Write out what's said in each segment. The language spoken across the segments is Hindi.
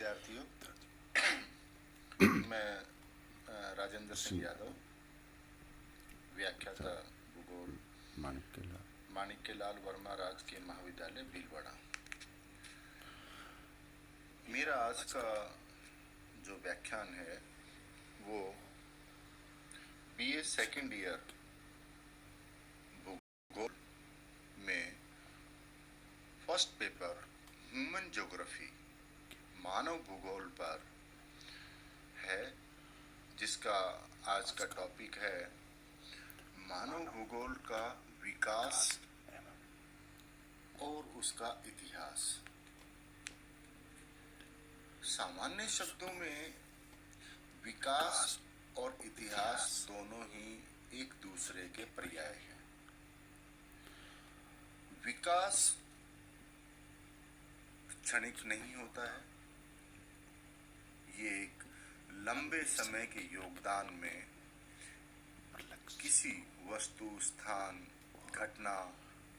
विद्यार्थियों, मैं राजेंद्र सिंह यादव, व्याख्याता भूगोल, माणिक्यलाल वर्मा राजकीय महाविद्यालय भीलवाड़ा। मेरा आज का जो व्याख्यान है वो बीए सेकेंड ईयर भूगोल में फर्स्ट पेपर ह्यूमन ज्योग्राफी मानव भूगोल पर है, जिसका आज का टॉपिक है मानव भूगोल का विकास और उसका इतिहास। सामान्य शब्दों में विकास और इतिहास दोनों ही एक दूसरे के पर्याय हैं। विकास क्षणिक नहीं होता है, ये एक लंबे समय के योगदान में किसी वस्तु, स्थान, घटना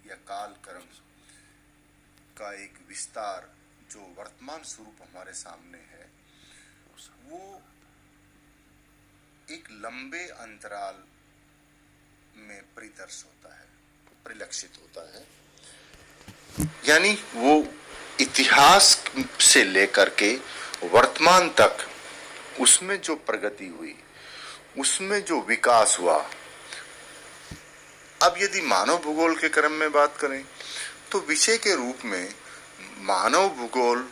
या कालक्रम का एक विस्तार जो वर्तमान स्वरूप हमारे सामने है, वो एक लंबे अंतराल में परिदर्श होता है, परिलक्षित होता है। यानी वो इतिहास से लेकर के वर्तमान तक उसमें जो प्रगति हुई, उसमें जो विकास हुआ। अब यदि मानव भूगोल के क्रम में बात करें तो विषय के रूप में मानव भूगोल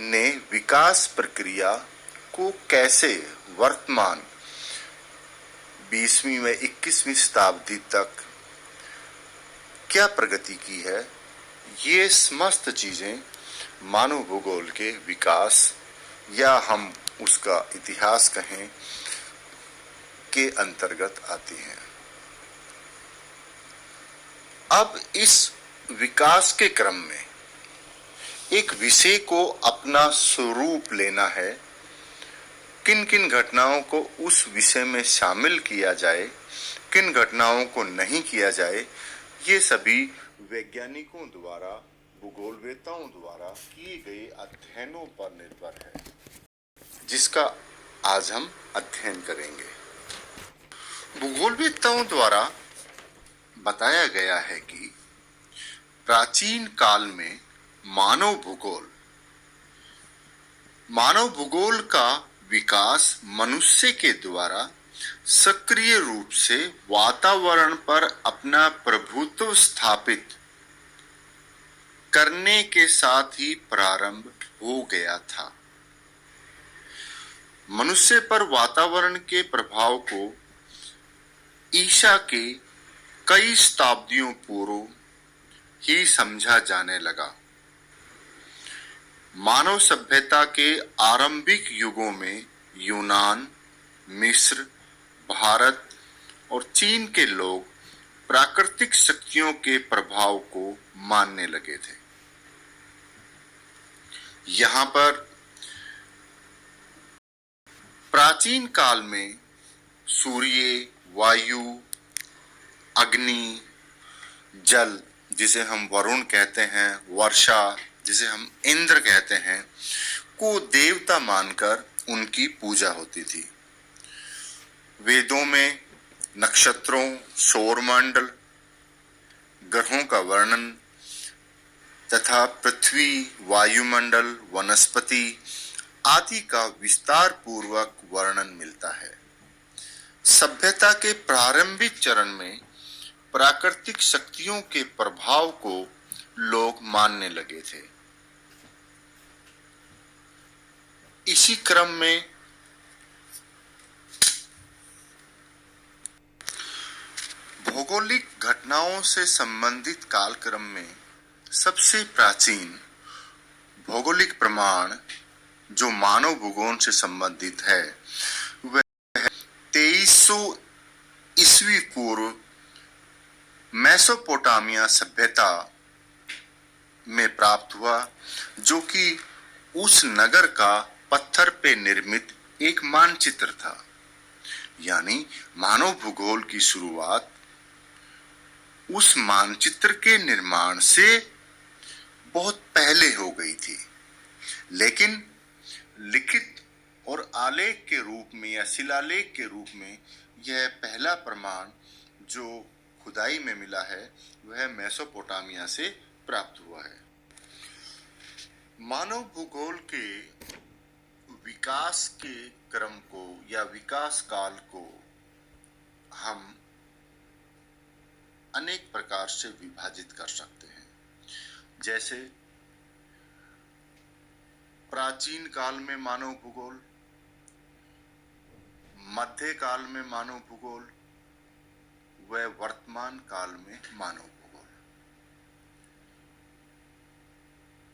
ने विकास प्रक्रिया को कैसे वर्तमान 20वीं व 21वीं शताब्दी तक क्या प्रगति की है, ये समस्त चीजें मानव भूगोल के विकास या हम उसका इतिहास कहें के अंतर्गत आती हैं। अब इस विकास के क्रम में एक विषय को अपना स्वरूप लेना है, किन किन घटनाओं को उस विषय में शामिल किया जाए, किन घटनाओं को नहीं किया जाए, ये सभी वैज्ञानिकों द्वारा, भूगोलवेत्ताओं द्वारा किए गए अध्ययनों पर निर्भर है, जिसका आज हम अध्ययन करेंगे। भूगोलवेत्ताओं द्वारा बताया गया है कि प्राचीन काल में मानव भूगोल का विकास मनुष्य के द्वारा सक्रिय रूप से वातावरण पर अपना प्रभुत्व स्थापित करने के साथ ही प्रारंभ हो गया था। मनुष्य पर वातावरण के प्रभाव को ईसा के कई शताब्दियों पूर्व ही समझा जाने लगा। मानव सभ्यता के आरंभिक युगों में यूनान, मिस्र, भारत और चीन के लोग प्राकृतिक शक्तियों के प्रभाव को मानने लगे थे। यहाँ पर प्राचीन काल में सूर्य, वायु, अग्नि, जल जिसे हम वरुण कहते हैं, वर्षा जिसे हम इंद्र कहते हैं, को देवता मानकर उनकी पूजा होती थी। वेदों में नक्षत्रों, सौरमंडल, ग्रहों का वर्णन तथा पृथ्वी, वायुमंडल, वनस्पति आदि का विस्तार पूर्वक वर्णन मिलता है। सभ्यता के प्रारंभिक चरण में प्राकृतिक शक्तियों के प्रभाव को लोग मानने लगे थे। इसी क्रम में भौगोलिक घटनाओं से संबंधित कालक्रम में सबसे प्राचीन भौगोलिक प्रमाण जो मानव भूगोल से संबंधित है वह 2300 ईस्वी पूर्व मेसोपोटामिया सभ्यता में प्राप्त हुआ, जो कि उस नगर का पत्थर पे निर्मित एक मानचित्र था। यानी मानव भूगोल की शुरुआत उस मानचित्र के निर्माण से बहुत पहले हो गई थी। लेकिन लिखित और आलेख के रूप में या शिलालेख के रूप में यह पहला प्रमाण जो खुदाई में मिला है वह मेसोपोटामिया से प्राप्त हुआ है। मानव भूगोल के विकास के क्रम को या विकास काल को हम अनेक प्रकार से विभाजित कर सकते हैं। जैसे प्राचीन काल में मानव भूगोल, मध्य काल में मानव भूगोल व वर्तमान काल में मानव भूगोल।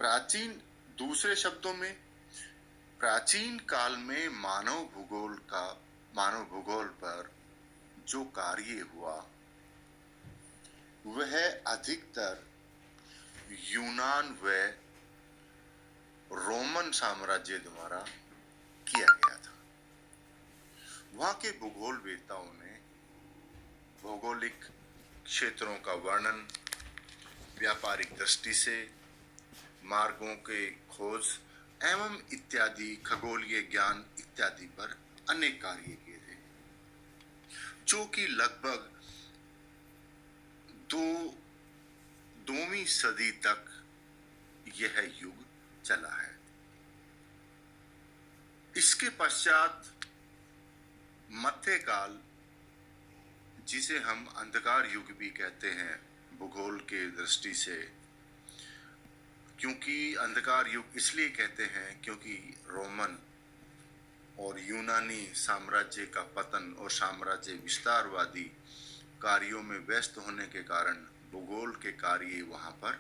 प्राचीन, दूसरे शब्दों में प्राचीन काल में मानव भूगोल पर जो कार्य हुआ वह अधिकतर यूनान व रोमन साम्राज्य द्वारा किया गया था। वहां के भूगोलवेत्ताओं ने भौगोलिक क्षेत्रों का वर्णन, व्यापारिक दृष्टि से मार्गों के खोज एवं इत्यादि, खगोलीय ज्ञान इत्यादि पर अनेक कार्य किए थे, जो कि लगभग दोवीं सदी तक यह युग चला है। इसके पश्चात मध्यकाल, जिसे हम अंधकार युग भी कहते हैं भूगोल के दृष्टि से, क्योंकि अंधकार युग इसलिए कहते हैं क्योंकि रोमन और यूनानी साम्राज्य का पतन और साम्राज्य विस्तारवादी कार्यों में व्यस्त होने के कारण भूगोल के कार्य वहां पर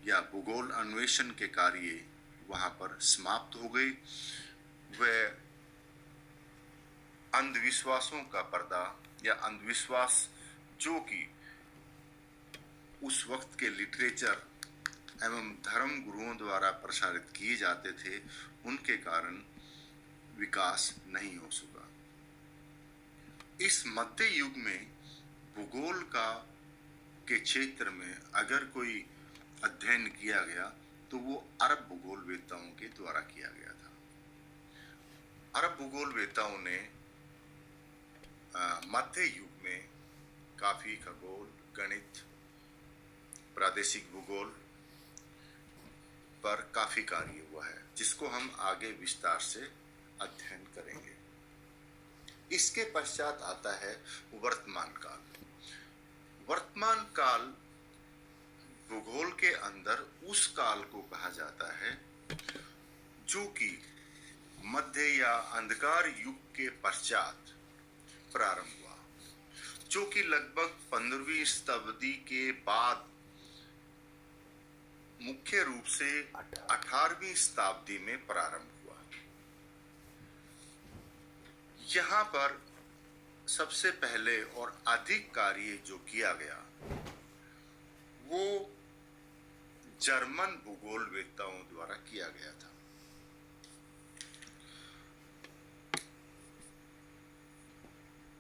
या भूगोल अन्वेषण के कार्य वहां पर समाप्त हो गए। वह अंधविश्वासों का पर्दा या अंधविश्वास जो कि उस वक्त के लिटरेचर एवं धर्म गुरुओं द्वारा प्रसारित किए जाते थे, उनके कारण विकास नहीं हो सका। इस मध्य युग में भूगोल के क्षेत्र में अगर कोई अध्ययन किया गया तो वो अरब भूगोलवेत्ताओं के द्वारा किया गया था। अरब भूगोलवेत्ताओं ने मध्य युग में काफी खगोल, गणित, प्रादेशिक भूगोल पर काफी कार्य हुआ है, जिसको हम आगे विस्तार से अध्ययन करेंगे। इसके पश्चात आता है वर्तमान काल। वर्तमान काल भूगोल के अंदर उस काल को कहा जाता है जो कि मध्य या अंधकार युग के पश्चात प्रारंभ हुआ, जो कि लगभग 15वीं शताब्दी के बाद मुख्य रूप से 18वीं शताब्दी में प्रारंभ हुआ। यहाँ पर सबसे पहले और अधिक कार्य जो किया गया वो जर्मन भूगोलवेत्ताओं द्वारा किया गया था।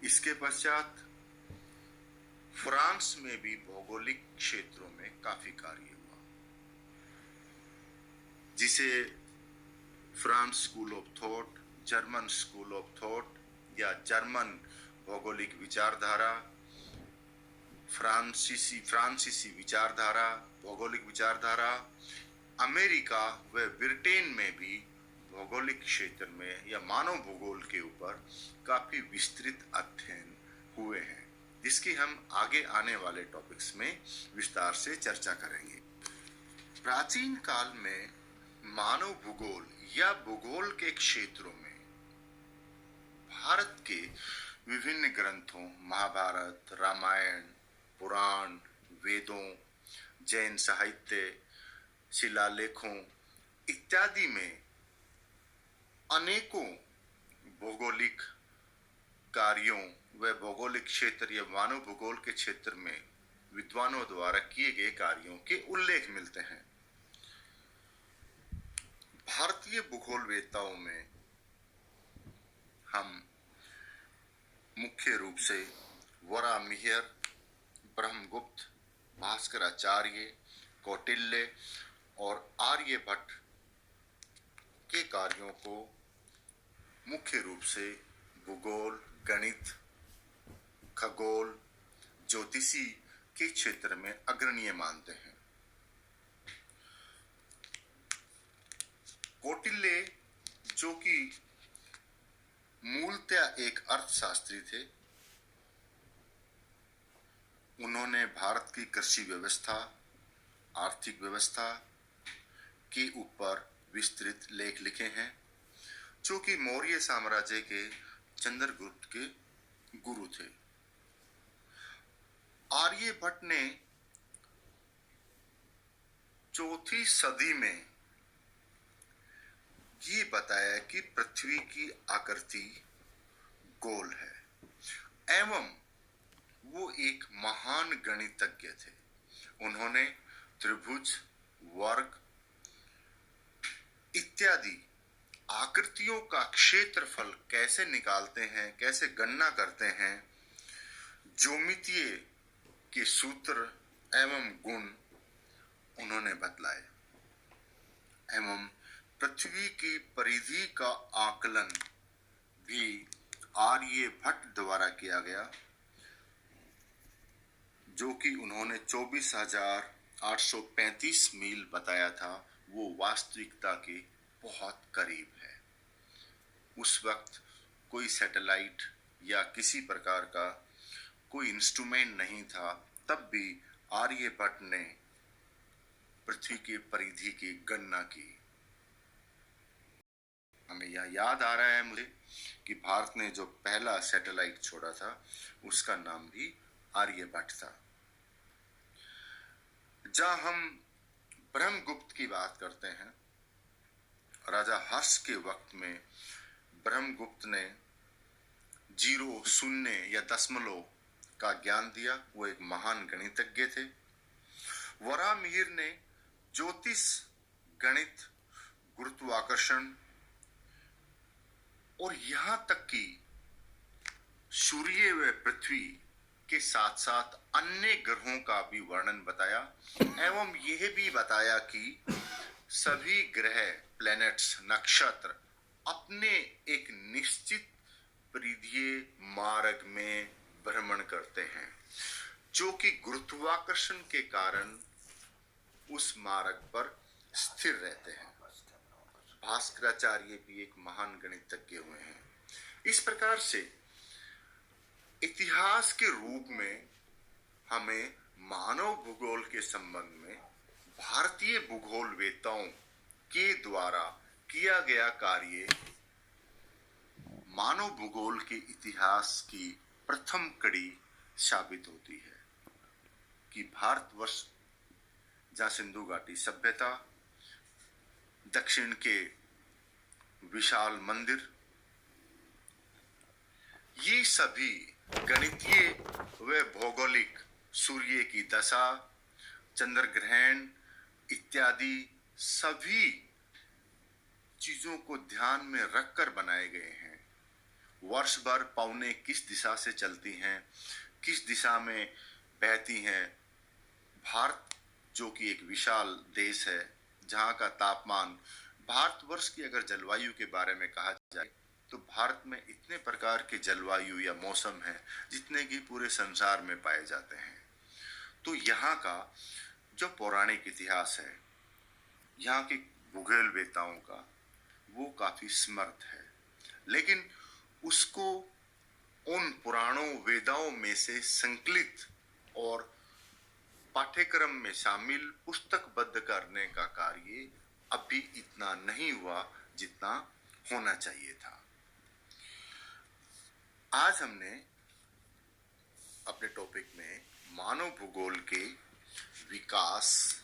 इसके पश्चात फ्रांस में भी भौगोलिक क्षेत्रों में काफी कार्य हुआ, जिसे France school of thought, German school of thought या जर्मन भौगोलिक विचारधारा, फ्रांसीसी विचारधारा, भौगोलिक विचारधारा, अमेरिका व ब्रिटेन में भी भौगोलिक क्षेत्र में या मानव भूगोल के ऊपर काफी विस्तृत अध्ययन हुए हैं, जिसकी हम आगे आने वाले टॉपिक्स में विस्तार से चर्चा करेंगे। प्राचीन काल में मानव भूगोल या भूगोल के क्षेत्रों में भारत के विभिन्न ग्रंथों, महाभारत, रामायण, पुराण, वेदों, जैन साहित्य, शिलालेखों इत्यादि में अनेकों भौगोलिक कार्यों व भौगोलिक क्षेत्र या मानव भूगोल के क्षेत्र में विद्वानों द्वारा किए गए कार्यों के उल्लेख मिलते हैं। भारतीय भूगोलवेत्ताओं में हम मुख्य रूप से वराहमिहिर, ब्रह्मगुप्त, भास्कराचार्य, कौटिल्य और आर्यभट्ट के कार्यों को मुख्य रूप से भूगोल, गणित, खगोल, ज्योतिषी के क्षेत्र में अग्रणीय मानते हैं। कौटिल्य, जो कि मूलतः एक अर्थशास्त्री थे, उन्होंने भारत की कृषि व्यवस्था, आर्थिक व्यवस्था के ऊपर विस्तृत लेख लिखे हैं, जो कि मौर्य साम्राज्य के चंद्रगुप्त के गुरु थे। आर्यभट्ट ने चौथी सदी में ये बताया कि पृथ्वी की आकृति गोल है एवं वो एक महान गणितज्ञ थे। उन्होंने त्रिभुज, वर्ग इत्यादि आकृतियों का क्षेत्रफल कैसे निकालते हैं, कैसे गणना करते हैं, ज्योमितीय के सूत्र एवं गुण उन्होंने बतलाए एवं पृथ्वी की परिधि का आकलन भी आर्यभट्ट द्वारा किया गया, जो कि उन्होंने 24,835 मील बताया था। वो वास्तविकता के बहुत करीब है। उस वक्त कोई सैटेलाइट या किसी प्रकार का कोई इंस्ट्रूमेंट नहीं था, तब भी आर्यभट्ट ने पृथ्वी की परिधि की गणना की। हमें यह याद आ रहा है मुझे कि भारत ने जो पहला सैटेलाइट छोड़ा था उसका नाम भी आर्यभट्ट था। जहां हम ब्रह्मगुप्त की बात करते हैं, राजा हर्ष के वक्त में ब्रह्मगुप्त ने जीरो, शून्य या दशमलव का ज्ञान दिया। वो एक महान गणितज्ञ थे। वराहमिहिर ने ज्योतिष, गणित, गुरुत्वाकर्षण और यहां तक कि सूर्य व पृथ्वी के साथ साथ अन्य ग्रहों का भी वर्णन बताया एवं यह भी बताया कि सभी ग्रह, प्लैनेट्स, नक्षत्र अपने एक निश्चित परिधीय मार्ग में भ्रमण करते हैं, जो कि गुरुत्वाकर्षण के कारण उस मार्ग पर स्थिर रहते हैं। भास्कराचार्य भी एक महान गणितज्ञ हुए हैं। इस प्रकार से इतिहास के रूप में हमें मानव भूगोल के संबंध में भारतीय भूगोलवेत्ताओं के द्वारा किया गया कार्य मानव भूगोल के इतिहास की प्रथम कड़ी साबित होती है कि भारतवर्ष, जहां सिंधु घाटी सभ्यता, दक्षिण के विशाल मंदिर, ये सभी गणितीय व भौगोलिक, सूर्य की दशा, चंद्र ग्रहण इत्यादि सभी चीजों को ध्यान में रखकर बनाए गए हैं। वर्ष भर पवनें किस दिशा से चलती हैं, किस दिशा में बहती हैं। भारत, जो कि एक विशाल देश है, जहां का तापमान, भारतवर्ष की अगर जलवायु के बारे में कहा जाए तो भारत में इतने प्रकार के जलवायु या मौसम हैं जितने कि पूरे संसार में पाए जाते हैं। तो यहाँ का जो पौराणिक इतिहास है, यहाँ के भूगोलवेत्ताओं का, वो काफी समर्थ है, लेकिन उसको उन पुराणों, वेदाओं में से संकलित और पाठ्यक्रम में शामिल, पुस्तकबद्ध करने का कार्य अभी इतना नहीं हुआ जितना होना चाहिए था। आज हमने अपने टॉपिक में मानव भूगोल के विकास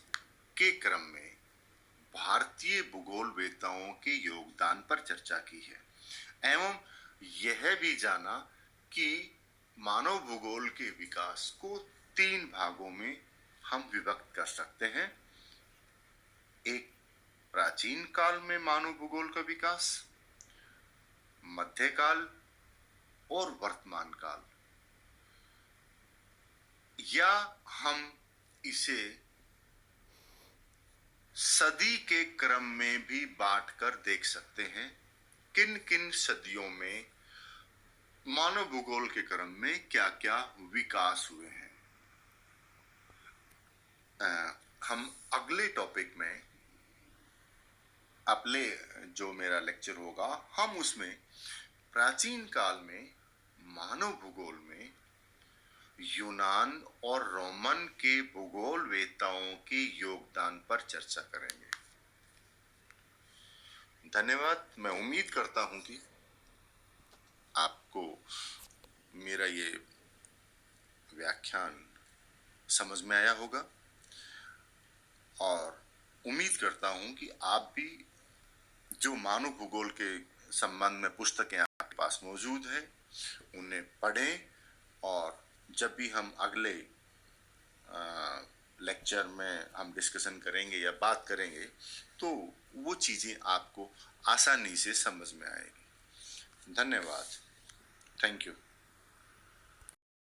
के क्रम में भारतीय भूगोलवेत्ताओं के योगदान पर चर्चा की है एवं यह भी जाना कि मानव भूगोल के विकास को 3 भागों में हम विभक्त कर सकते हैं। एक, प्राचीन काल में मानव भूगोल का विकास, मध्यकाल और वर्तमान काल, या हम इसे सदी के क्रम में भी बांटकर देख सकते हैं किन किन सदियों में मानव भूगोल के क्रम में क्या क्या विकास हुए हैं। हम अगले टॉपिक में, अगले जो मेरा लेक्चर होगा, हम उसमें प्राचीन काल में मानव भूगोल में यूनान और रोमन के भूगोल वेताओं के योगदान पर चर्चा करेंगे। धन्यवाद। मैं उम्मीद करता हूं कि आपको मेरा ये व्याख्यान समझ में आया होगा और उम्मीद करता हूं कि आप भी जो मानव भूगोल के संबंध में पुस्तकें आपके पास मौजूद है उन्हें पढ़ें और जब भी हम अगले लेक्चर में हम डिस्कशन करेंगे या बात करेंगे तो वो चीज़ें आपको आसानी से समझ में आएगी। धन्यवाद। Thank you.